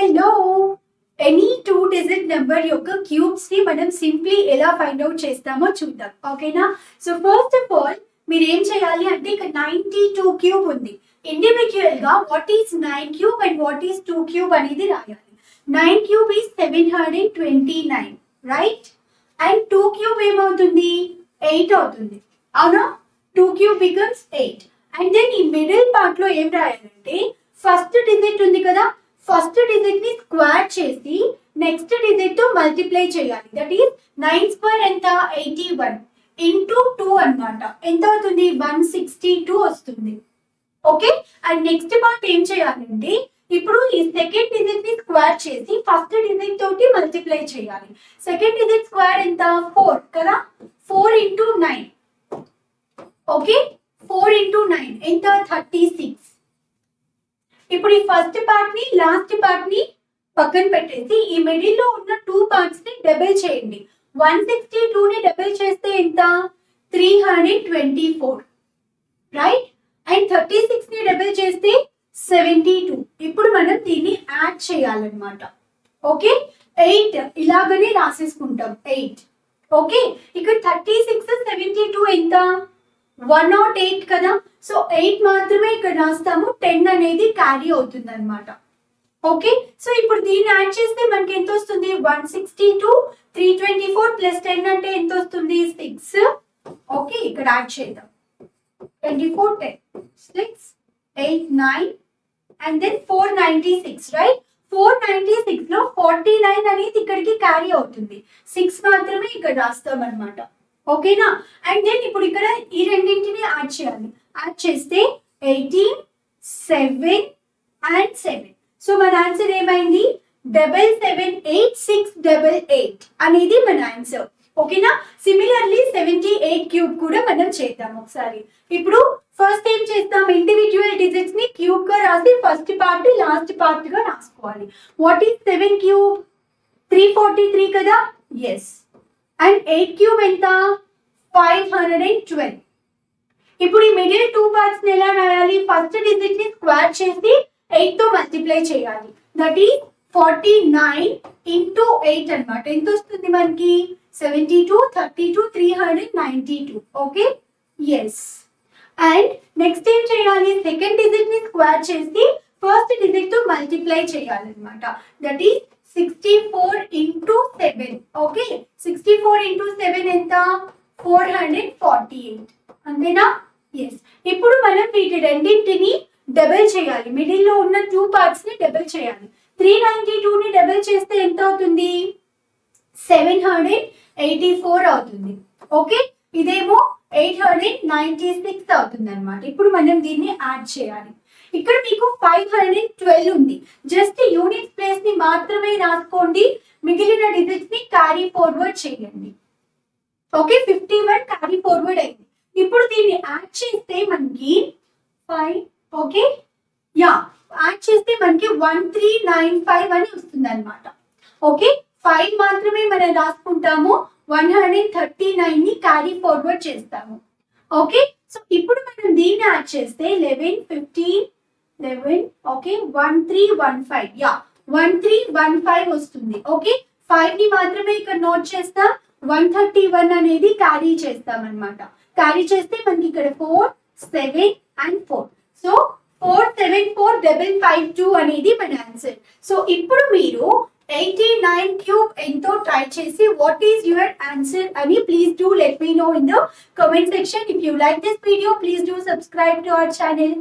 Hello! Any 2 digit number యొక్క క్యూబ్స్‌ని మనం simply ఎలా ఫైండ్ ఔట్ చేస్తామో చూద్దాం. ఓకేనా? సో ఫస్ట్ ఆఫ్ ఆల్ మీరేం చేయాలి అంటే ఇక్కడ 92 క్యూబ్ ఉంది. ఇండివిడ్యుయల్‌గా what is 9 cube and what is 2 cube అనేది రాయాలి. 9 cube is 729 right? And 2 cube ఏమవుతుంది? 8 అవుతుంది. అవునా? 2 క్యూబ్ బికమ్స్ 8. అండ్ దెన్ ఈ మిడిల్ పార్ట్ లో ఏం రాయాలంటే ఫస్ట్ డిజిట్ ఉంది కదా, ఫస్ట్ డిజిట్ ని స్క్వేర్ చేసి నెక్స్ట్ డిజిట్ తో మల్టిప్లై చేయాలి. దట్ ఈస్ 9 స్క్వేర్ ఎంత? 81 ఇంటూ 2 అన్నమాట. ఎంత అవుతుంది? 162 వస్తుంది. ఓకే, అండ్ నెక్స్ట్ పార్ట్ ఏం చేయాలంటే ఇప్పుడు ఈ సెకండ్ డిజిట్ ని స్క్వేర్ చేసి ఫస్ట్ డిజిట్ తోటి మల్టిప్లై చేయాలి. సెకండ్ డిజిట్ స్క్వేర్ ఎంత? 4 కదా, 4 ఇంటూ 9. ఓకే, 4 ఇంటూ 9 ఎంత? 36. ఇప్పుడు ఈ ఫస్ట్ పార్ట్ ని లాస్ట్ పార్ట్ ని పక్కన పెట్టేసి ఈ మిడిల్ లో ఉన్న 2 పార్ట్స్ ని డబుల్ చేయండి. 162 ని డబుల్ చేస్తే ఎంత? 324 రైట్? అండ్ 36 ని డబుల్ చేస్తే 72. ఇప్పుడు మనం దీన్ని యాడ్ చేయాలన్నమాట. ఓకే, 8 ఇలాగనే రాసేసుకుంటాం 8. ఓకే, ఇక్కడ 36 72 ఎంత? 108 కదా, సో 8 మాత్రమే ఇక్కడ రాస్తాము, 10 అనేది క్యారీ అవుతుంది అనమాట. ఓకే, సో ఇప్పుడు దీన్ని యాడ్ చేస్తే మనకి ఎంత వస్తుంది? 162 324 ప్లస్ 10 అంటే ఎంత వస్తుంది? 6. ఓకే, ఇక్కడ యాడ్ చేద్దాం. 24 10 6 8 9 అండ్ దెన్ 496 రైట్? 496 లో 49 అనేది ఇక్కడికి క్యారీ అవుతుంది, 6 మాత్రమే ఇక్కడ రాస్తాం అనమాట. ఓకేనా? అండ్ దెన్ ఇప్పుడు ఇక్కడ ఈ రెండింటిని యాడ్ చేయాలి. యాడ్ చేస్తే 18 7 అండ్ 7. సో మన ఆన్సర్ ఏమైంది? 778688 అనేది మన ఆన్సర్. ఓకేనా? సిమిలర్లీ 78 క్యూబ్ కూడా మనం చేద్దాం ఒకసారి. ఇప్పుడు ఫస్ట్ ఏం చేస్తాం? ఇండివిడ్యువల్ డిజిట్స్ ని క్యూబ్ గా రాసి ఫస్ట్ పార్ట్ లాస్ట్ పార్ట్ గా రాసుకోవాలి. What is 7 cube? 343 కదా, ఎస్. అండ్ 8 క్యూబ్ ఎంత? 512. ఇప్పుడు ఈ మిడిల్ 2 పార్ట్స్ ని ఎలా రాయాలి? ఫస్ట్ డిజిట్ ని స్క్వేర్ చేసి 8 తో మల్టిప్లై చేయాలి. దట్ ఈస్ 49 ఇంటూ 8 అన్నమాట. ఎంత వస్తుంది మనకి? 72 32 392. Okay, yes. అండ్ నెక్స్ట్ ఏం చేయాలి? సెకండ్ డిజిట్ ని స్క్వేర్ చేసి ఫస్ట్ డిజిట్ తో మల్టిప్లై చేయాలన్నమాట. That is 64 into 7. Okay, 64 into 7 ఎంత? 448. అంతేనా? ఎస్. ఇప్పుడు మనం వీటి రెండింటిని డబుల్ చేయాలి. మిడిల్ లో ఉన్న 2 పార్ట్స్ ని డబుల్ చేయాలి. 392 ని డబుల్ చేస్తే ఎంత అవుతుంది? 784 అవుతుంది. ఓకే, ఇదేమో 896 అవుతుంది అనమాట. ఇప్పుడు మనం దీన్ని యాడ్ చేయాలి. ఇక్కడ మీకు 512 ఉంది. జస్ట్ యూనిట్ ప్లేస్ ని మాత్రమే రాసుకోండి, మిగిలిన డిజిట్స్ ని క్యారీ ఫార్వర్డ్ చేయండి. ఓకే, 51 క్యారీ ఫార్వర్డ్ అయింది. ఇప్పుడు దీన్ని యాడ్ చేస్తే మనకి 5 ఓకే యా యాడ్ చేస్తే మనకి 1395 అని వస్తుంది అనమాట. ఓకే, 5 మాత్రమే మనం రాసుకుంటాము, 139 ని క్యారీ ఫార్వర్డ్ చేస్తాము. ఓకే, సో ఇప్పుడు మనం దీన్ని యాడ్ చేస్తే 11 15 11 ఓకే 1315 యా 1315 వస్తుంది. ఓకే, 5 ని మాత్రమే ఇక్కడ నోట్ చేస్తాం, 131 అనేది క్యారీ చేస్తాం అనమాట. క్యారీ చేస్తే మనకి ఇక్కడ 4 7 అండ్ 4. సో 474552 అనేది మన ఆన్సర్. సో ఇప్పుడు మీరు 89 క్యూబ్ ఎంతో ట్రై చేసి వాట్ ఈస్ యువర్ ఆన్సర్ అని please do let me know in the comment section. If you like this video please do subscribe to our channel.